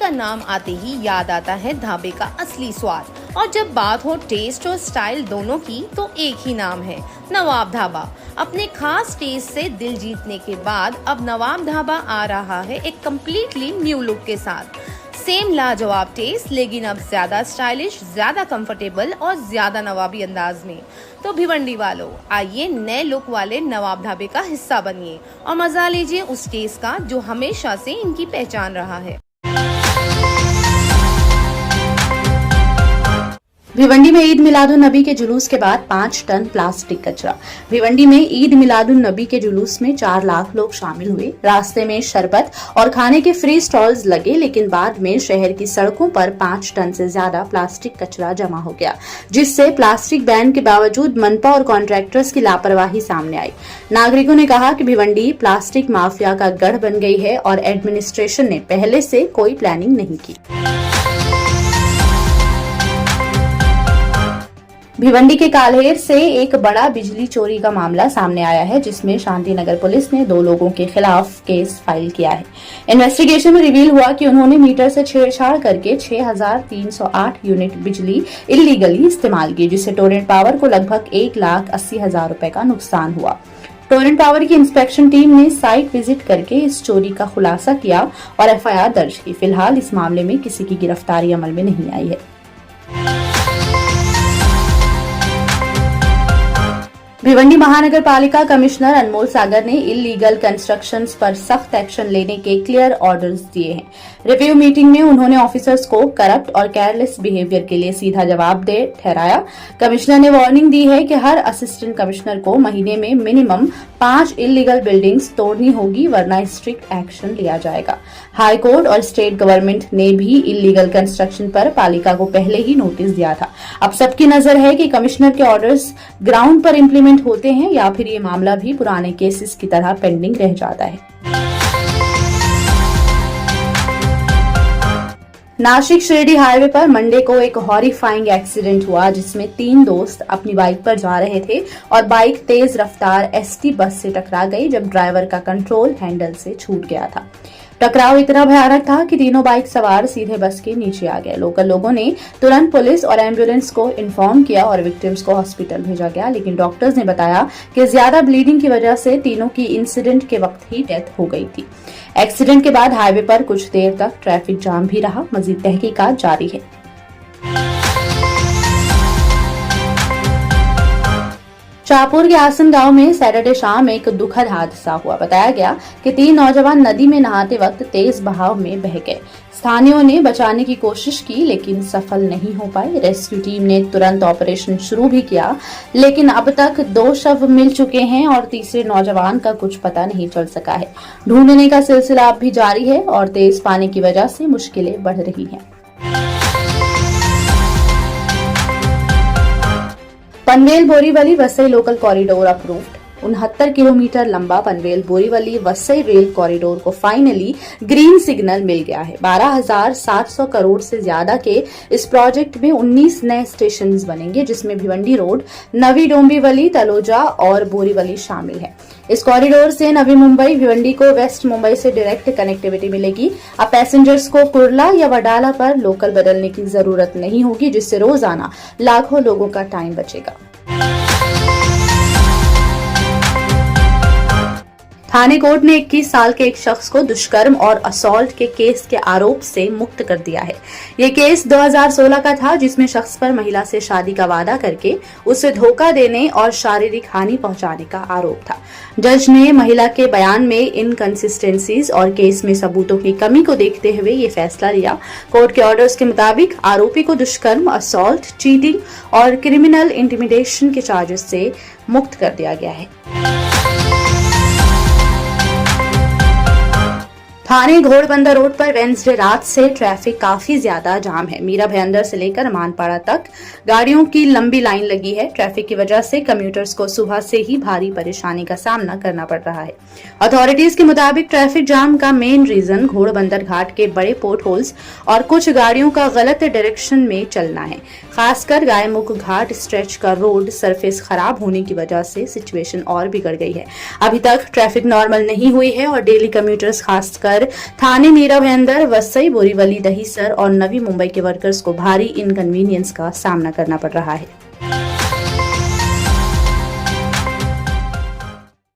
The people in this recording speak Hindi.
का नाम आते ही याद आता है ढाबे का असली स्वाद। और जब बात हो टेस्ट और स्टाइल दोनों की तो एक ही नाम है, नवाब ढाबा। अपने खास टेस्ट से दिल जीतने के बाद अब नवाब ढाबा आ रहा है एक कम्प्लीटली न्यू लुक के साथ। सेम लाजवाब टेस्ट, लेकिन अब ज्यादा स्टाइलिश, ज्यादा कंफर्टेबल और ज्यादा नवाबी अंदाज में। तो भिवंडी वालों, आइए नए लुक वाले नवाब ढाबे का हिस्सा बनिए और मजा लीजिए उस टेस्ट का जो हमेशा से इनकी पहचान रहा है। भिवंडी में ईद मिलादुन नबी के जुलूस के बाद 5 टन प्लास्टिक कचरा। भिवंडी में ईद मिलादुन नबी के जुलूस में 4 लाख लोग शामिल हुए। रास्ते में शरबत और खाने के फ्री स्टॉल्स लगे, लेकिन बाद में शहर की सड़कों पर 5 टन से ज्यादा प्लास्टिक कचरा जमा हो गया, जिससे प्लास्टिक बैन के बावजूद मनपा और कॉन्ट्रैक्टर्स की लापरवाही सामने आई। नागरिकों ने कहा कि भिवंडी प्लास्टिक माफिया का गढ़ बन गई है और एडमिनिस्ट्रेशन ने पहले से कोई प्लानिंग नहीं की। भिवंडी के काल्हेर से एक बड़ा बिजली चोरी का मामला सामने आया है, जिसमें शांति नगर पुलिस ने 2 लोगों के खिलाफ केस फाइल किया है। इन्वेस्टिगेशन में रिवील हुआ कि उन्होंने मीटर से छेड़छाड़ करके 6,308 यूनिट बिजली इलीगली इस्तेमाल की, जिससे टोरेंट पावर को लगभग 1,80,000 रुपए का नुकसान हुआ। टोरेंट पावर की इंस्पेक्शन टीम ने साइट विजिट करके इस चोरी का खुलासा किया और एफआईआर दर्ज की। फिलहाल इस मामले में किसी की गिरफ्तारी अमल में नहीं आई है। भिवंडी महानगर पालिका कमिश्नर अनमोल सागर ने इलीगल कंस्ट्रक्शंस पर सख्त एक्शन लेने के क्लियर ऑर्डर्स दिए हैं। रिव्यू मीटिंग में उन्होंने ऑफिसर्स को करप्ट और केयरलेस बिहेवियर के लिए सीधा जवाबदेह ठहराया। कमिश्नर ने वार्निंग दी है कि हर असिस्टेंट कमिश्नर को महीने में मिनिमम 5 इलीगल बिल्डिंग्स तोड़नी होगी, वरना स्ट्रिक्ट एक्शन लिया जाएगा। हाई कोर्ट और स्टेट गवर्नमेंट ने भी इलीगल कंस्ट्रक्शन पर पालिका को पहले ही नोटिस दिया था। अब सबकी नजर है कि कमिश्नर के ऑर्डर्स ग्राउंड पर इम्प्लीमेंट होते हैं या फिर ये मामला भी पुराने केसेस की तरह पेंडिंग रह जाता है। नासिक शिरडी हाईवे पर मंडे को एक हॉरिफाइंग एक्सीडेंट हुआ, जिसमें 3 दोस्त अपनी बाइक पर जा रहे थे और बाइक तेज रफ्तार एसटी बस से टकरा गई, जब ड्राइवर का कंट्रोल हैंडल से छूट गया था। टकराव इतना भयानक था कि तीनों बाइक सवार सीधे बस के नीचे आ गए। लोकल लोगों ने तुरंत पुलिस और एम्बुलेंस को इन्फॉर्म किया और विक्टिम्स को हॉस्पिटल भेजा गया, लेकिन डॉक्टर्स ने बताया कि ज्यादा ब्लीडिंग की वजह से तीनों की इंसिडेंट के वक्त ही डेथ हो गई थी। एक्सीडेंट के बाद हाईवे पर कुछ देर तक ट्रैफिक जाम भी रहा। मजीद तहकीकात जारी है। शाहपुर के आसन गांव में सैटरडे शाम एक दुखद हादसा हुआ। बताया गया कि 3 नौजवान नदी में नहाते वक्त तेज बहाव में बह गए। स्थानीयों ने बचाने की कोशिश की, लेकिन सफल नहीं हो पाए। रेस्क्यू टीम ने तुरंत ऑपरेशन शुरू भी किया, लेकिन अब तक 2 शव मिल चुके हैं और तीसरे नौजवान का कुछ पता नहीं चल सका है। ढूंढने का सिलसिला अब भी जारी है और तेज पानी की वजह से मुश्किलें बढ़ रही हैं। Panvel Borivali Vasai local corridor approved. 69 kilometre लंबा पनवेल बोरीवली वसई रेल कॉरिडोर को फाइनली ग्रीन सिग्नल मिल गया है। 12,700 करोड़ से ज्यादा के इस प्रोजेक्ट में 19 नए स्टेशन बनेंगे, जिसमें भिवंडी रोड, नवी डोंबिवली, तलोजा और बोरीवली शामिल है। इस कॉरिडोर से नवी मुंबई, भिवंडी को वेस्ट मुंबई से डायरेक्ट कनेक्टिविटी मिलेगी। अब पैसेंजर्स को कुर्ला या वडाला पर लोकल बदलने की जरूरत नहीं होगी, जिससे रोजाना लाखों लोगों का टाइम बचेगा। थाने कोर्ट ने 21 साल के एक शख्स को दुष्कर्म और असॉल्ट के केस के आरोप से मुक्त कर दिया है। ये केस 2016 का था, जिसमें शख्स पर महिला से शादी का वादा करके उसे धोखा देने और शारीरिक हानि पहुंचाने का आरोप था। जज ने महिला के बयान में इनकंसिस्टेंसीज और केस में सबूतों की कमी को देखते हुए ये फैसला लिया। कोर्ट के ऑर्डर्स के मुताबिक आरोपी को दुष्कर्म, असॉल्ट, चीटिंग और क्रिमिनल इंटिमिडेशन के चार्जेस से मुक्त कर दिया गया है। थाने घोड़बंदर रोड पर वेडनेसडे रात से ट्रैफिक काफी ज्यादा जाम है। मीरा भयंदर से लेकर मानपाड़ा तक गाड़ियों की लंबी लाइन लगी है। ट्रैफिक की वजह से कम्यूटर्स को सुबह से ही भारी परेशानी का सामना करना पड़ रहा है। अथॉरिटीज के मुताबिक ट्रैफिक जाम का मेन रीजन घोड़बंदर घाट के बड़े पोर्ट होल्स और कुछ गाड़ियों का गलत डायरेक्शन में चलना है। खासकर गायमुख घाट स्ट्रेच का रोड सरफेस खराब होने की वजह से सिचुएशन और बिगड़ गई है। अभी तक ट्रैफिक नॉर्मल नहीं हुई है और डेली कम्यूटर्स खासकर लेकर थाने मीरा भाईंदर, वसई, बोरीवली, दहीसर और नवी मुंबई के वर्कर्स को भारी इनकन्वीनियंस का सामना करना पड़ रहा है।